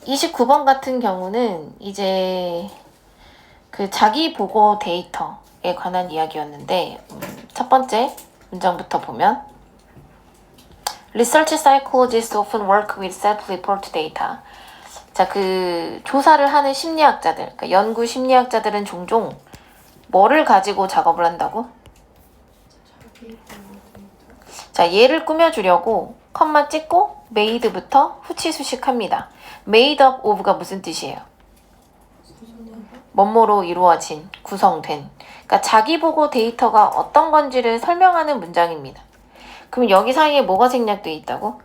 29번 같은 경우는 이제 그 자기 보고 데이터에 관한 이야기였는데 첫 번째 문장부터 보면 Research psychologists often work with self-report data. 자, 그 조사를 하는 심리학자들, 그러니까 연구 심리학자들은 종종 뭐를 가지고 작업을 한다고? 자, 얘를 꾸며주려고 컴마 찍고 made부터 후치수식합니다. made up of가 무슨 뜻이에요? 뭐뭐로 이루어진, 구성된. 그러니까 자기 보고 데이터가 어떤 건지를 설명하는 문장입니다. 그럼 여기 사이에 뭐가 생략되어 있다고?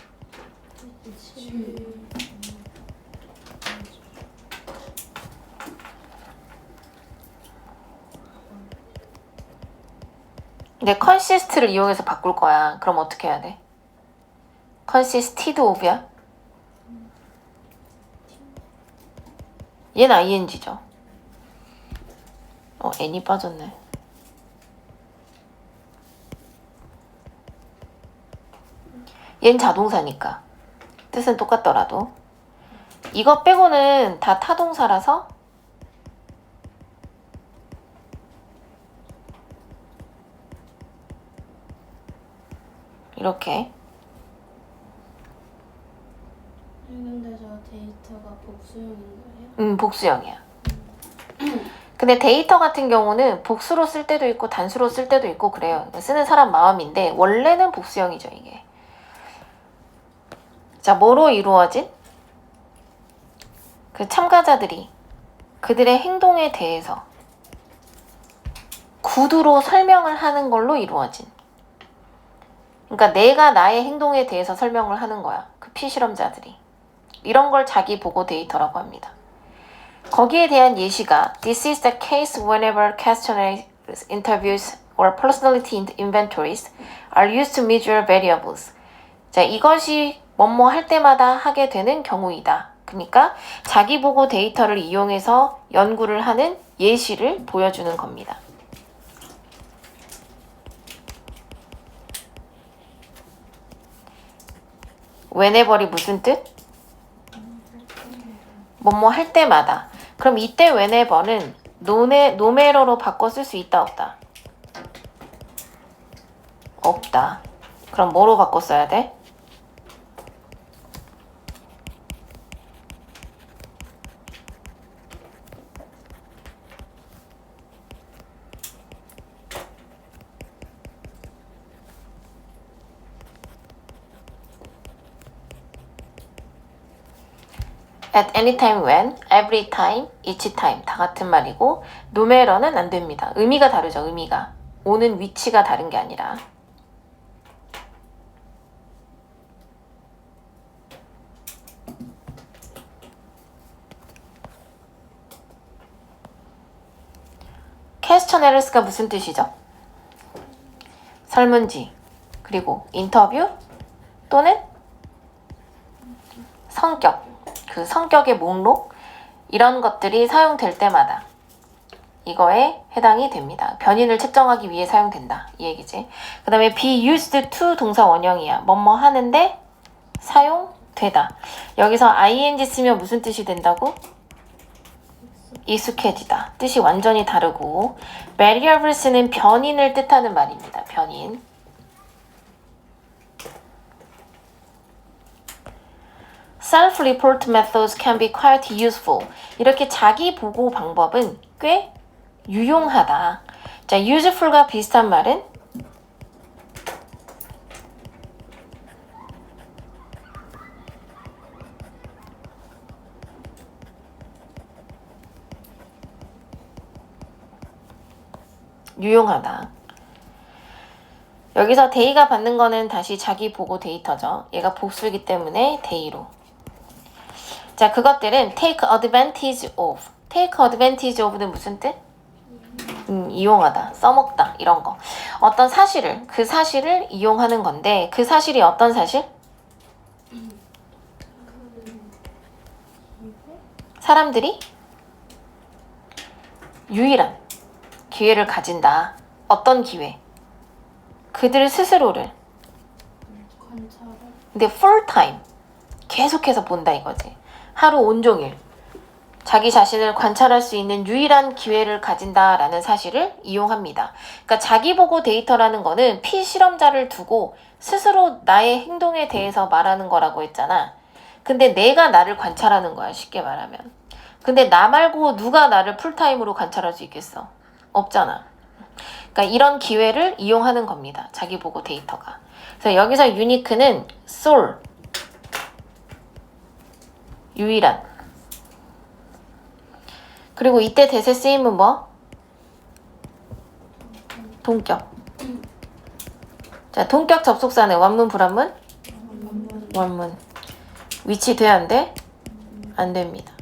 근데 consist를 이용해서 바꿀 거야. 그럼 어떻게 해야 돼? consisted of야? 얘는 ing죠. n이 빠졌네. 얘는 자동사니까 뜻은 똑같더라도 이거 빼고는 다 타동사라서 이렇게. 근데 저 데이터가 복수형인 거예요? 복수형이야. 근데 데이터 같은 경우는 복수로 쓸 때도 있고 단수로 쓸 때도 있고 그래요. 쓰는 사람 마음인데 원래는 복수형이죠, 이게. 자, 뭐로 이루어진? 그 참가자들이 그들의 행동에 대해서 구두로 설명을 하는 걸로 이루어진. 그러니까 내가 나의 행동에 대해서 설명을 하는 거야. 그 피실험자들이. 이런 걸 자기 보고 데이터라고 합니다. 거기에 대한 예시가 This is the case whenever questionnaire interviews or personality inventories are used to measure variables. 자, 이것이 뭐뭐 할 때마다 하게 되는 경우이다. 그러니까 자기 보고 데이터를 이용해서 연구를 하는 예시를 보여주는 겁니다. whenever이 무슨 뜻? 뭐뭐 할 때마다. 그럼 이때 whenever는 노메러로 바꿔 쓸 수 있다 없다? 없다. 그럼 뭐로 바꿔 써야 돼? At any time when, every time, each time 다 같은 말이고 노메러는 안 됩니다. 의미가 다르죠. 의미가. 오는 위치가 다른 게 아니라. questionnaires 가 무슨 뜻이죠? 설문지, 그리고 인터뷰 또는 성격, 그 성격의 목록 이런 것들이 사용될 때마다 이거에 해당이 됩니다. 변인을 측정하기 위해 사용된다 이 얘기지. 그 다음에 be used to 동사 원형이야. 뭐뭐 하는데 사용되다. 여기서 ing 쓰면 무슨 뜻이 된다고? 익숙해지다. 뜻이 완전히 다르고 variables는 변인을 뜻하는 말입니다. 변인. Self-report methods can be quite useful. 이렇게 자기 보고 방법은 꽤 유용하다. 자, useful과 비슷한 말은 유용하다. 여기서 데이가 받는 거는 다시 자기 보고 데이터죠. 얘가 복수이기 때문에 데이로. 자, 그것들은 take advantage of. take advantage of는 무슨 뜻? 이용하다, 써먹다 이런 거. 어떤 사실을, 그 사실을 이용하는 건데 그 사실이 어떤 사실? 사람들이 유일한 기회를 가진다. 어떤 기회? 그들 스스로를. 근데 full time 계속해서 본다 이거지. 하루 온종일 자기 자신을 관찰할 수 있는 유일한 기회를 가진다라는 사실을 이용합니다. 그러니까 자기 보고 데이터라는 거는 피실험자를 두고 스스로 나의 행동에 대해서 말하는 거라고 했잖아. 근데 내가 나를 관찰하는 거야, 쉽게 말하면. 근데 나 말고 누가 나를 풀타임으로 관찰할 수 있겠어? 없잖아. 그러니까 이런 기회를 이용하는 겁니다. 자기 보고 데이터가. 그래서 여기서 유니크는 sole, 유일한. 그리고 이때 대세 쓰임은 뭐? 동격. 자, 동격 접속사는 원문, 불원문? 원문. 위치 돼, 안 돼? 안 됩니다.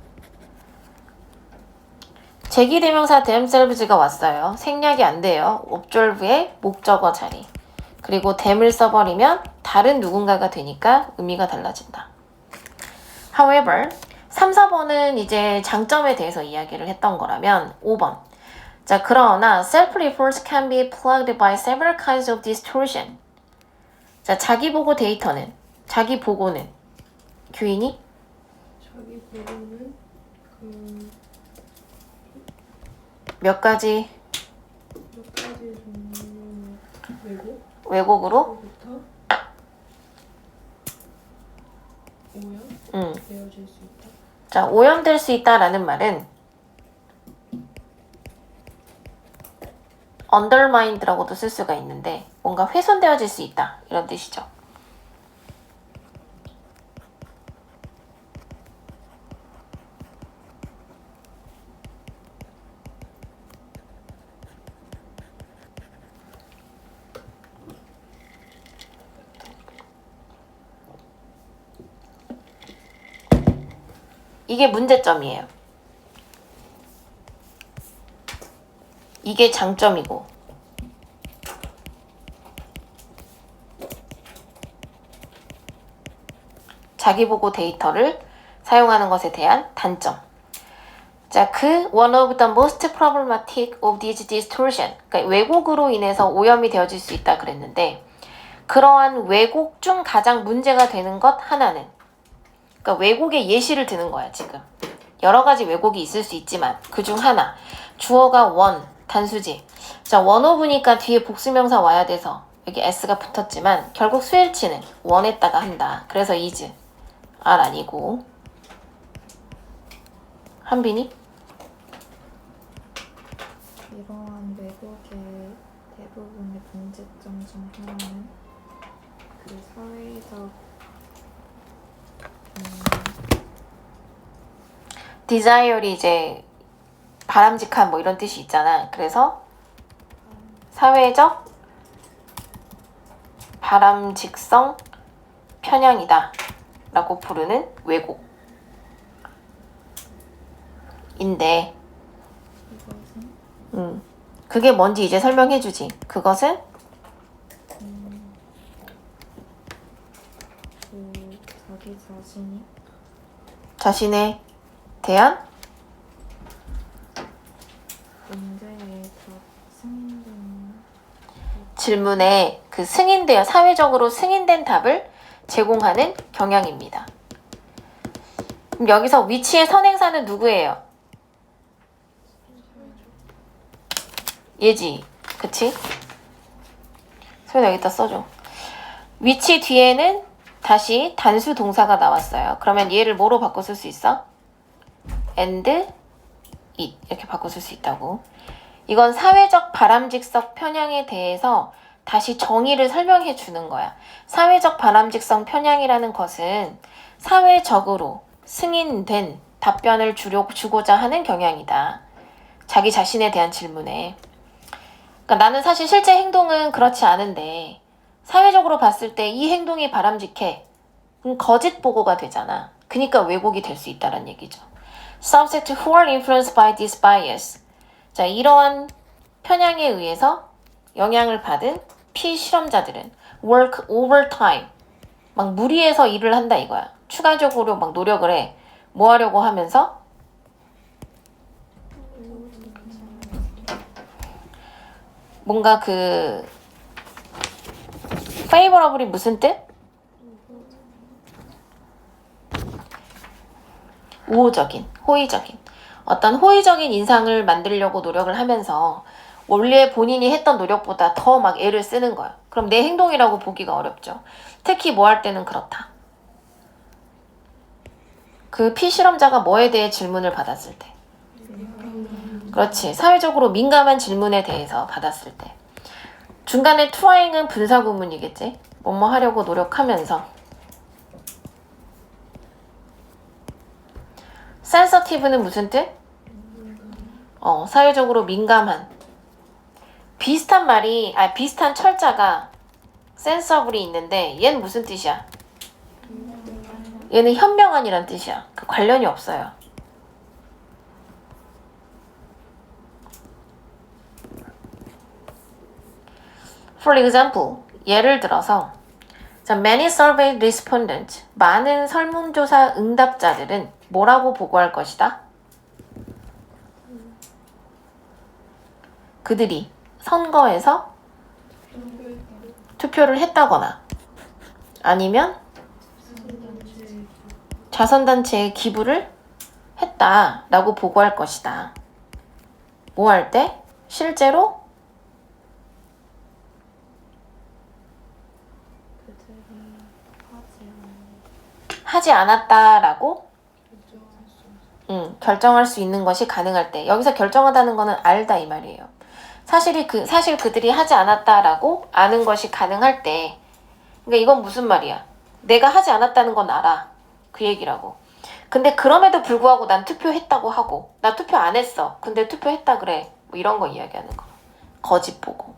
제기대명사 themselves가 왔어요. 생략이 안 돼요. observe의 목적어 자리. 그리고 them을 써버리면 다른 누군가가 되니까 의미가 달라진다. However, 3, 4번은 이제 장점에 대해서 이야기를 했던 거라면 5번. 자, 그러나 self-reports can be plugged by several kinds of distortion. 자, 자기 보고 데이터는, 자기 보고는 규인이 자기 보고는 몇 가지 몇 가지 종류의 왜곡으로 왜곡부터 오염되어질 수 있다. 자, 오염될 수 있다라는 말은 undermined라고도 쓸 수가 있는데 뭔가 훼손되어질 수 있다 이런 뜻이죠. 이게 문제점이에요. 이게 장점이고 자기 보고 데이터를 사용하는 것에 대한 단점. 자, one of the most problematic of these distortion. 그러니까 왜곡으로 인해서 오염이 되어질 수 있다 그랬는데 그러한 왜곡 중 가장 문제가 되는 것 하나는 그러니까 왜곡의 예시를 드는 거야, 지금. 여러 가지 왜곡이 있을 수 있지만 그 중 하나. 주어가 one, 단수지. 자, one of니까 뒤에 복수명사 와야 돼서 여기 s가 붙었지만 결국 수일치는 one에다가 한다. 그래서 is. R 아니고. 한빈이? 이러한 왜곡의 대부분의 문제점 중 하나는 그 사회적 desire이 이제 바람직한 뭐 이런 뜻이 있잖아. 그래서 사회적 바람직성 편향이다 라고 부르는 왜곡인데 이것은 그게 뭔지 이제 설명해 주지. 그것은 그 자기 자신이 자신에 대한 문제에 더 승인된 질문에 그 승인되어 사회적으로 승인된 답을 제공하는 경향입니다. 그럼 여기서 위치의 선행사는 누구예요? 얘지, 그치? 소연아 여기다 써줘. 위치 뒤에는 다시 단수 동사가 나왔어요. 그러면 얘를 뭐로 바꿔 쓸 수 있어? and, it 이렇게 바꿔 쓸 수 있다고. 이건 사회적 바람직성 편향에 대해서 다시 정의를 설명해 주는 거야. 사회적 바람직성 편향이라는 것은 사회적으로 승인된 답변을 주고자 하는 경향이다. 자기 자신에 대한 질문에. 그러니까 나는 사실 실제 행동은 그렇지 않은데 사회적으로 봤을 때 이 행동이 바람직해. 그럼 거짓 보고가 되잖아. 그러니까 왜곡이 될 수 있다는 얘기죠. Subject who are influenced by this bias. 자, 이러한 편향에 의해서 영향을 받은 피실험자들은 work overtime. 막 무리해서 일을 한다 이거야. 추가적으로 막 노력을 해. 뭐 하려고 하면서? 뭔가 그 favorable이 무슨 뜻? 우호적인, 호의적인. 어떤 호의적인 인상을 만들려고 노력을 하면서 원래 본인이 했던 노력보다 더 막 애를 쓰는 거야. 그럼 내 행동이라고 보기가 어렵죠. 특히 뭐 할 때는 그렇다. 그 피실험자가 뭐에 대해 질문을 받았을 때. 그렇지. 사회적으로 민감한 질문에 대해서 받았을 때. 중간에 trying은 분사구문이겠지. 뭐뭐 하려고 노력하면서. sensitive는 무슨 뜻? 사회적으로 민감한. 비슷한 말이, 비슷한 철자가 sensible이 있는데 얘는 무슨 뜻이야? 얘는 현명한이란 뜻이야. 그 관련이 없어요. For example, 예를 들어서 many survey respondents, 많은 설문조사 응답자들은 뭐라고 보고할 것이다? 그들이 선거에서 투표를 했다거나 아니면 자선단체에 기부를 했다라고 보고할 것이다. 뭐 할 때? 실제로 그들이 하지 않았다라고 결정할 수 있는 것이 가능할 때. 여기서 결정하다는 거는 알다 이 말이에요. 사실 그들이 하지 않았다라고 아는 것이 가능할 때. 그러니까 이건 무슨 말이야? 내가 하지 않았다는 건 알아. 그 얘기라고. 근데 그럼에도 불구하고 난 투표했다고 하고 나 투표 안 했어. 근데 투표했다 그래. 뭐 이런 거 이야기하는 거. 거짓 보고.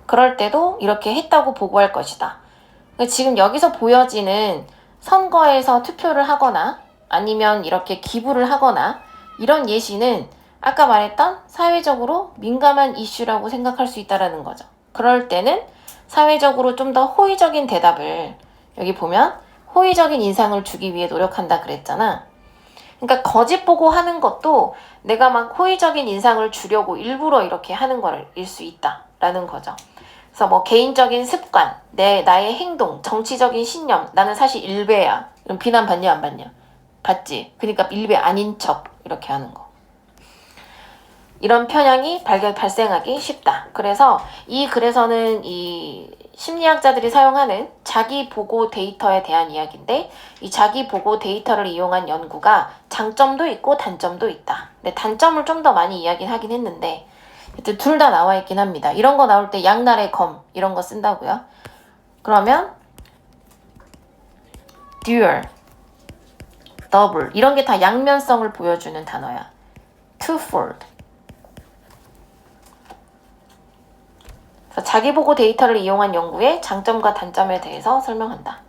그럴 때도 이렇게 했다고 보고할 것이다. 지금 여기서 보여지는 선거에서 투표를 하거나 아니면 이렇게 기부를 하거나 이런 예시는 아까 말했던 사회적으로 민감한 이슈라고 생각할 수 있다는 거죠. 그럴 때는 사회적으로 좀 더 호의적인 대답을 여기 보면 호의적인 인상을 주기 위해 노력한다 그랬잖아. 그러니까 거짓 보고 하는 것도 내가 막 호의적인 인상을 주려고 일부러 이렇게 하는 거일 수 있다라는 거죠. 그래서 뭐 개인적인 습관, 나의 행동, 정치적인 신념, 나는 사실 일베야. 이런 비난 받냐 안 받냐? 받지. 그러니까 일베 아닌 척 이렇게 하는 거. 이런 편향이 발생하기 쉽다. 그래서 이 글에서는 이 심리학자들이 사용하는 자기 보고 데이터에 대한 이야기인데 이 자기 보고 데이터를 이용한 연구가 장점도 있고 단점도 있다. 근데 단점을 좀 더 많이 이야기하긴 했는데 둘 다 나와 있긴 합니다. 이런 거 나올 때 양날의 검 이런 거 쓴다고요. 그러면 dual, double 이런 게 다 양면성을 보여주는 단어야. twofold. 그래서 자기 보고 데이터를 이용한 연구의 장점과 단점에 대해서 설명한다.